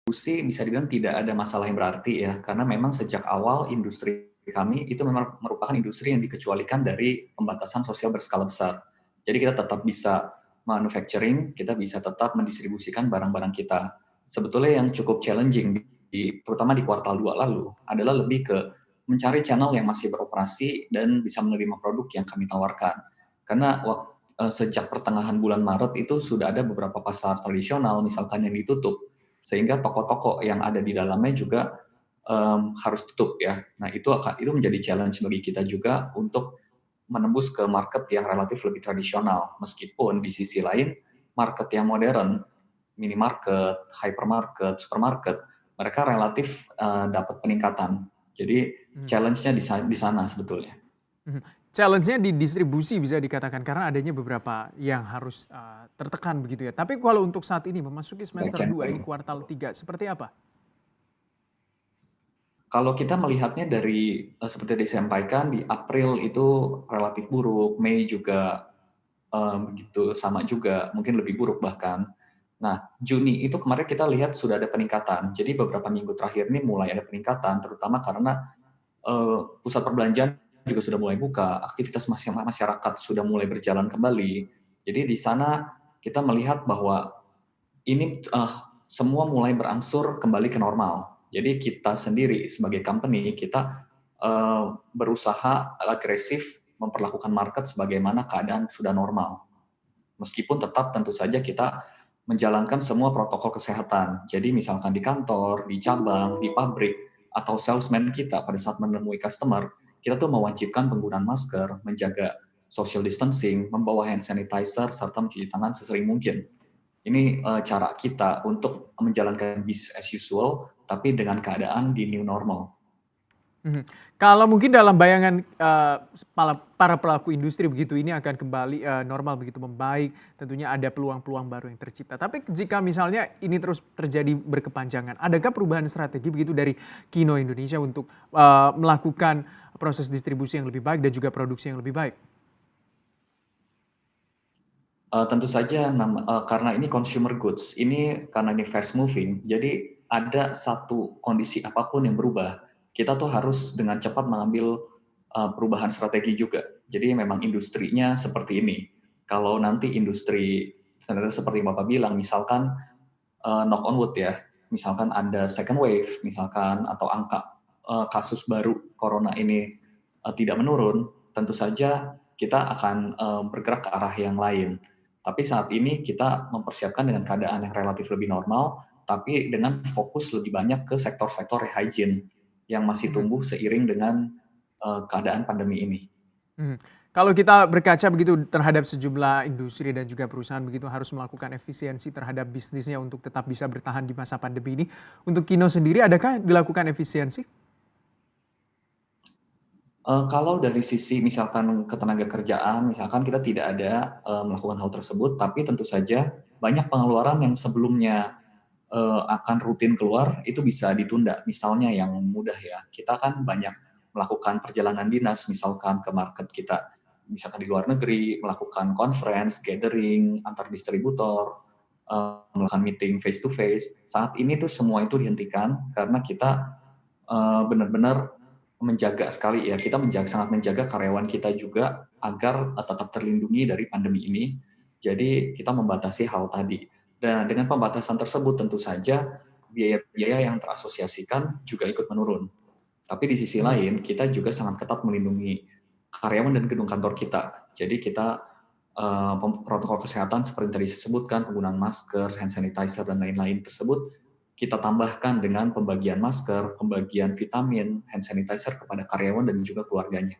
distribusi bisa dibilang tidak ada masalah yang berarti ya, karena memang sejak awal industri kami itu memang merupakan industri yang dikecualikan dari pembatasan sosial berskala besar. Jadi kita tetap bisa manufacturing, kita bisa tetap mendistribusikan barang-barang kita. Sebetulnya yang cukup challenging, terutama di kuartal 2 lalu, adalah lebih ke mencari channel yang masih beroperasi dan bisa menerima produk yang kami tawarkan. Karena sejak pertengahan bulan Maret itu sudah ada beberapa pasar tradisional misalkan yang ditutup, sehingga toko-toko yang ada di dalamnya juga harus tutup ya. Nah itu menjadi challenge bagi kita juga untuk menembus ke market yang relatif lebih tradisional. Meskipun di sisi lain market yang modern, minimarket, hypermarket, supermarket, mereka relatif dapat peningkatan. Jadi challenge-nya di sana sebetulnya. Challenge-nya di distribusi bisa dikatakan karena adanya beberapa yang harus tertekan begitu ya. Tapi kalau untuk saat ini memasuki semester 2 ini kuartal 3 seperti apa? Kalau kita melihatnya dari seperti disampaikan di April itu relatif buruk, Mei juga begitu sama juga, mungkin lebih buruk bahkan. Nah, Juni itu kemarin kita lihat sudah ada peningkatan. Jadi beberapa minggu terakhir ini mulai ada peningkatan, terutama karena pusat perbelanjaan juga sudah mulai buka, aktivitas masyarakat sudah mulai berjalan kembali. Jadi di sana kita melihat bahwa ini semua mulai berangsur kembali ke normal. Jadi kita sendiri sebagai company, kita berusaha agresif memperlakukan market sebagaimana keadaan sudah normal. Meskipun tetap tentu saja kita menjalankan semua protokol kesehatan. Jadi misalkan di kantor, di cabang, di pabrik, atau salesman kita pada saat menemui customer, kita tuh mewajibkan penggunaan masker, menjaga social distancing, membawa hand sanitizer, serta mencuci tangan sesering mungkin. Ini cara kita untuk menjalankan business as usual, tapi dengan keadaan di new normal. Kalau mungkin dalam bayangan para pelaku industri begitu ini akan kembali normal begitu membaik, tentunya ada peluang-peluang baru yang tercipta. Tapi jika misalnya ini terus terjadi berkepanjangan, adakah perubahan strategi begitu dari Kino Indonesia untuk melakukan proses distribusi yang lebih baik dan juga produksi yang lebih baik? Tentu saja karena ini consumer goods, karena ini fast moving, jadi ada satu kondisi apapun yang berubah, kita tuh harus dengan cepat mengambil perubahan strategi juga. Jadi memang industrinya seperti ini. Kalau nanti industri seperti Bapak bilang, misalkan knock on wood ya, misalkan ada second wave, misalkan atau angka kasus baru corona ini tidak menurun, tentu saja kita akan bergerak ke arah yang lain. Tapi saat ini kita mempersiapkan dengan keadaan yang relatif lebih normal, tapi dengan fokus lebih banyak ke sektor-sektor hygiene yang masih tumbuh seiring dengan keadaan pandemi ini. Kalau kita berkaca begitu terhadap sejumlah industri dan juga perusahaan begitu harus melakukan efisiensi terhadap bisnisnya untuk tetap bisa bertahan di masa pandemi ini. Untuk Kino sendiri, adakah dilakukan efisiensi? Kalau dari sisi misalkan ketenaga kerjaan, misalkan kita tidak ada melakukan hal tersebut, tapi tentu saja banyak pengeluaran yang sebelumnya akan rutin keluar itu bisa ditunda. Misalnya yang mudah ya, kita kan banyak melakukan perjalanan dinas, misalkan ke market kita, misalkan di luar negeri, melakukan conference, gathering, antar distributor, melakukan meeting face to face. Saat ini tuh semua itu dihentikan karena kita benar-benar menjaga sekali ya, kita sangat menjaga karyawan kita juga agar tetap terlindungi dari pandemi ini. Jadi kita membatasi hal tadi. Dan dengan pembatasan tersebut tentu saja biaya-biaya yang terasosiasikan juga ikut menurun. Tapi di sisi lain kita juga sangat ketat melindungi karyawan dan gedung kantor kita. Jadi kita protokol kesehatan seperti tadi disebutkan, penggunaan masker, hand sanitizer dan lain-lain tersebut kita tambahkan dengan pembagian masker, pembagian vitamin, hand sanitizer kepada karyawan dan juga keluarganya.